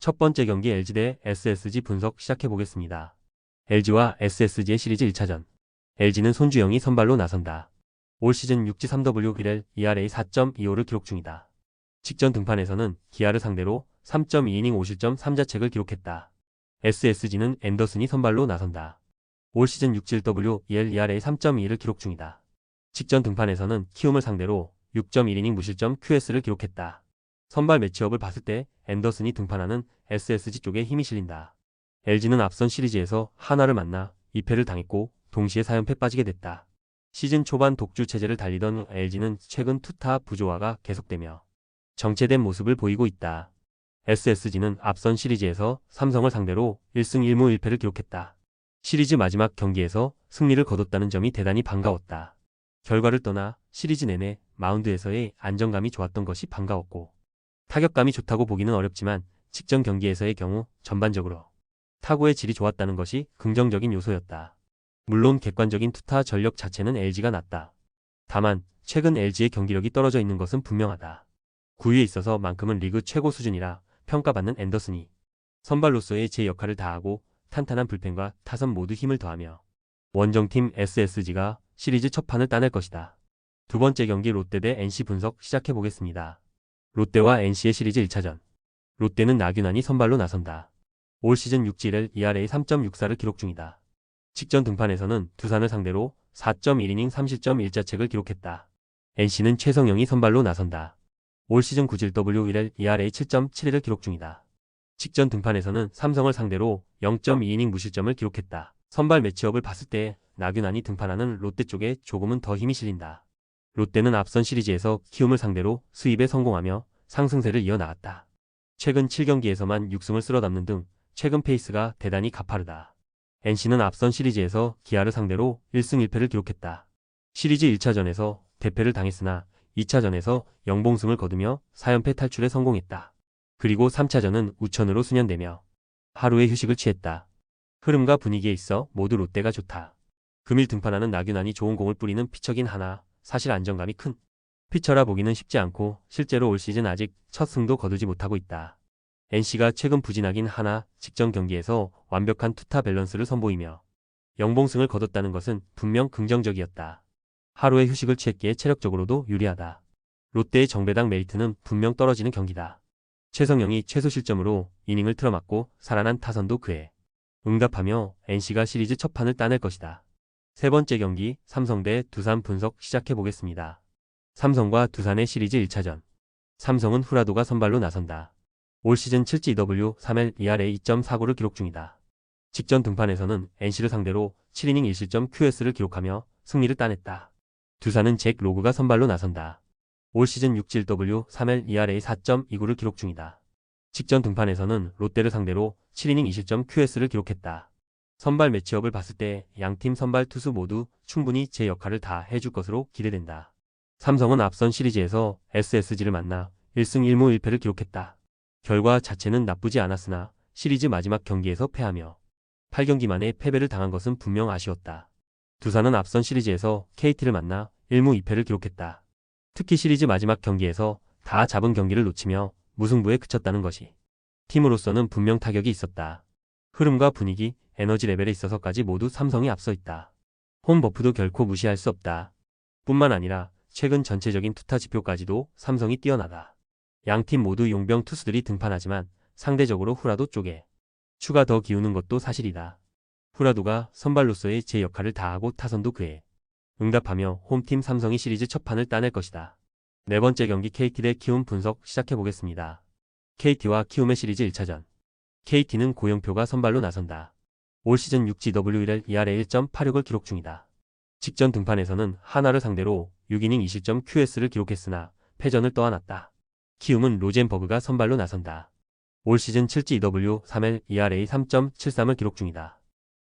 첫 번째 경기 LG 대 SSG 분석 시작해보겠습니다. LG와 SSG의 시리즈 1차전. LG는 손주영이 선발로 나선다. 올 시즌 6지 3W1L ERA 4.25를 기록 중이다. 직전 등판에서는 기아를 상대로 3.2이닝 5실점 3자책을 기록했다. SSG는 앤더슨이 선발로 나선다. 올 시즌 6.7W2L ERA 3.2를 기록 중이다. 직전 등판에서는 키움을 상대로 6.1이닝 무실점 QS를 기록했다. 선발 매치업을 봤을 때 앤더슨이 등판하는 SSG 쪽에 힘이 실린다. LG는 앞선 시리즈에서 하나를 만나 2패를 당했고 동시에 4연패 빠지게 됐다. 시즌 초반 독주 체제를 달리던 LG는 최근 투타 부조화가 계속되며 정체된 모습을 보이고 있다. SSG는 앞선 시리즈에서 삼성을 상대로 1승 1무 1패를 기록했다. 시리즈 마지막 경기에서 승리를 거뒀다는 점이 대단히 반가웠다. 결과를 떠나 시리즈 내내 마운드에서의 안정감이 좋았던 것이 반가웠고 타격감이 좋다고 보기는 어렵지만 직전 경기에서의 경우 전반적으로 타구의 질이 좋았다는 것이 긍정적인 요소였다. 물론 객관적인 투타 전력 자체는 LG가 낫다. 다만 최근 LG의 경기력이 떨어져 있는 것은 분명하다. 9위에 있어서 만큼은 리그 최고 수준이라 평가받는 앤더슨이 선발로서의 제 역할을 다하고 탄탄한 불펜과 타선 모두 힘을 더하며 원정팀 SSG가 시리즈 첫 판을 따낼 것이다. 두 번째 경기 롯데 대 NC 분석 시작해보겠습니다. 롯데와 NC의 시리즈 1차전. 롯데는 나균환이 선발로 나선다. 올 시즌 6지를 ERA 3.64를 기록 중이다. 직전 등판에서는 두산을 상대로 4.1이닝 3실점 1자책을 기록했다. NC는 최성영이 선발로 나선다. 올 시즌 9질 ERA 7.71을 기록 중이다. 직전 등판에서는 삼성을 상대로 0.2이닝 무실점을 기록했다. 선발 매치업을 봤을 때 나균환이 등판하는 롯데 쪽에 조금은 더 힘이 실린다. 롯데는 앞선 시리즈에서 키움을 상대로 수입에 성공하며 상승세를 이어나갔다. 최근 7경기에서만 6승을 쓸어담는 등 최근 페이스가 대단히 가파르다. NC는 앞선 시리즈에서 기아를 상대로 1승 1패를 기록했다. 시리즈 1차전에서 대패를 당했으나 2차전에서 영봉승을 거두며 4연패 탈출에 성공했다. 그리고 3차전은 우천으로 수년되며 하루의 휴식을 취했다. 흐름과 분위기에 있어 모두 롯데가 좋다. 금일 등판하는 나균환이 좋은 공을 뿌리는 피처긴 하나 사실 안정감이 큰 피처라 보기는 쉽지 않고 실제로 올 시즌 아직 첫 승도 거두지 못하고 있다. NC가 최근 부진하긴 하나 직전 경기에서 완벽한 투타 밸런스를 선보이며 영봉승을 거뒀다는 것은 분명 긍정적이었다. 하루의 휴식을 취했기에 체력적으로도 유리하다. 롯데의 정배당 메리트는 분명 떨어지는 경기다. 최성영이 최소 실점으로 이닝을 틀어막고 살아난 타선도 그에 응답하며 NC가 시리즈 첫 판을 따낼 것이다. 세 번째 경기 삼성 대 두산 분석 시작해보겠습니다. 삼성과 두산의 시리즈 1차전. 삼성은 후라도가 선발로 나선다. 올 시즌 7지 2W 3L ERA 2.49를 기록 중이다. 직전 등판에서는 NC를 상대로 7이닝 1실점 QS를 기록하며 승리를 따냈다. 두산은 잭 로그가 선발로 나선다. 올 시즌 6지 1W 3L ERA 4.29를 기록 중이다. 직전 등판에서는 롯데를 상대로 7이닝 2실점 QS를 기록했다. 선발 매치업을 봤을 때 양팀 선발 투수 모두 충분히 제 역할을 다 해줄 것으로 기대된다. 삼성은 앞선 시리즈에서 SSG를 만나 1승 1무 1패를 기록했다. 결과 자체는 나쁘지 않았으나 시리즈 마지막 경기에서 패하며 8경기 만에 패배를 당한 것은 분명 아쉬웠다. 두산은 앞선 시리즈에서 KT를 만나 1무 2패를 기록했다. 특히 시리즈 마지막 경기에서 다 잡은 경기를 놓치며 무승부에 그쳤다는 것이 팀으로서는 분명 타격이 있었다. 흐름과 분위기, 에너지 레벨에 있어서까지 모두 삼성이 앞서 있다. 홈 버프도 결코 무시할 수 없다. 뿐만 아니라 최근 전체적인 투타 지표까지도 삼성이 뛰어나다. 양팀 모두 용병 투수들이 등판하지만 상대적으로 후라도 쪽에 추가 더 기우는 것도 사실이다. 후라도가 선발로서의 제 역할을 다하고 타선도 그에 응답하며 홈팀 삼성이 시리즈 첫 판을 따낼 것이다. 네 번째 경기 KT 대 키움 분석 시작해보겠습니다. KT와 키움의 시리즈 1차전. KT는 고영표가 선발로 나선다. 올 시즌 6지 W1L ERA 1.86을 기록 중이다. 직전 등판에서는 하나를 상대로 6이닝 2실점 QS를 기록했으나 패전을 떠안았다. 키움은 로젠버그가 선발로 나선다. 올 시즌 7지 2W 3L ERA 3.73을 기록 중이다.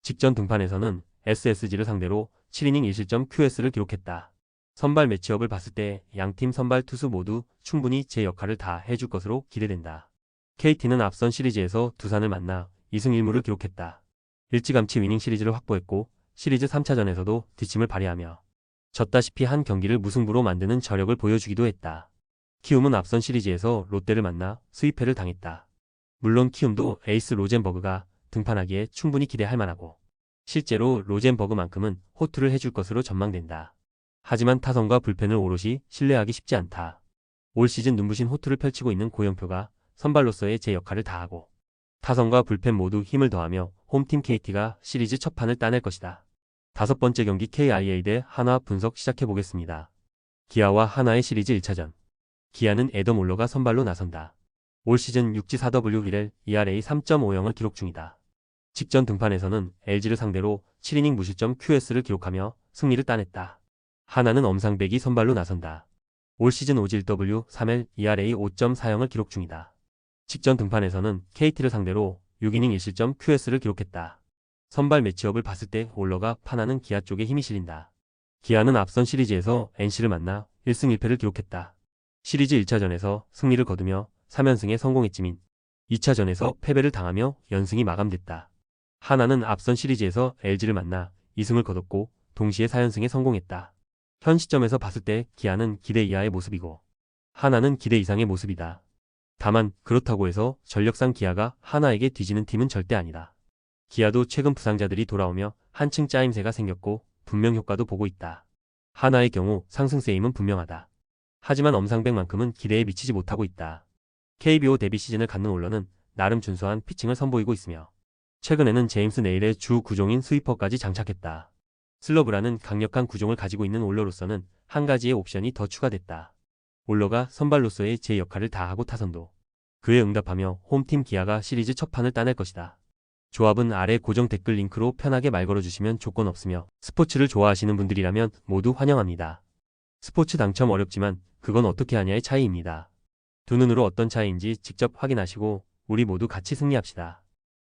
직전 등판에서는 SSG를 상대로 7이닝 1실점 QS를 기록했다. 선발 매치업을 봤을 때 양팀 선발 투수 모두 충분히 제 역할을 다 해줄 것으로 기대된다. KT는 앞선 시리즈에서 두산을 만나 2승 1무를 기록했다. 일찌감치 위닝 시리즈를 확보했고 시리즈 3차전에서도 뒷심을 발휘하며 졌다시피 한 경기를 무승부로 만드는 저력을 보여주기도 했다. 키움은 앞선 시리즈에서 롯데를 만나 수입패를 당했다. 물론 키움도 에이스 로젠버그가 등판하기에 충분히 기대할 만하고 실제로 로젠버그만큼은 호투를 해줄 것으로 전망된다. 하지만 타선과 불펜을 오롯이 신뢰하기 쉽지 않다. 올 시즌 눈부신 호투를 펼치고 있는 고영표가 선발로서의 제 역할을 다하고 타선과 불펜 모두 힘을 더하며 홈팀 KT가 시리즈 첫 판을 따낼 것이다. 다섯 번째 경기 KIA 대 한화 분석 시작해보겠습니다. 기아와 한화의 시리즈 1차전. 기아는 애덤 올러가 선발로 나선다. 올 시즌 6지 4W1의 ERA 3.50을 기록 중이다. 직전 등판에서는 LG를 상대로 7이닝 무실점 QS를 기록하며 승리를 따냈다. 한화는 엄상백이 선발로 나선다. 올 시즌 5지 1W 3의 ERA 5.40을 기록 중이다. 직전 등판에서는 KT를 상대로 6이닝 1실점 QS를 기록했다. 선발 매치업을 봤을 때 올러가 판하는 기아 쪽에 힘이 실린다. 기아는 앞선 시리즈에서 NC를 만나 1승 1패를 기록했다. 시리즈 1차전에서 승리를 거두며 3연승에 성공했지만 2차전에서 패배를 당하며 연승이 마감됐다. 한화는 앞선 시리즈에서 LG를 만나 2승을 거뒀고 동시에 4연승에 성공했다. 현 시점에서 봤을 때 기아는 기대 이하의 모습이고 한화는 기대 이상의 모습이다. 다만 그렇다고 해서 전력상 기아가 한화에게 뒤지는 팀은 절대 아니다. 기아도 최근 부상자들이 돌아오며 한층 짜임새가 생겼고 분명 효과도 보고 있다. 한화의 경우 상승세임은 분명하다. 하지만 엄상백만큼은 기대에 미치지 못하고 있다. KBO 데뷔 시즌을 갖는 올러는 나름 준수한 피칭을 선보이고 있으며 최근에는 제임스 네일의 주 구종인 스위퍼까지 장착했다. 슬러브라는 강력한 구종을 가지고 있는 올러로서는 한 가지의 옵션이 더 추가됐다. 올러가 선발로서의 제 역할을 다하고 타선도 그에 응답하며 홈팀 기아가 시리즈 첫 판을 따낼 것이다. 조합은 아래 고정 댓글 링크로 편하게 말 걸어주시면 조건 없으며 스포츠를 좋아하시는 분들이라면 모두 환영합니다. 스포츠 당첨 어렵지만 그건 어떻게 하냐의 차이입니다. 두 눈으로 어떤 차이인지 직접 확인하시고 우리 모두 같이 승리합시다.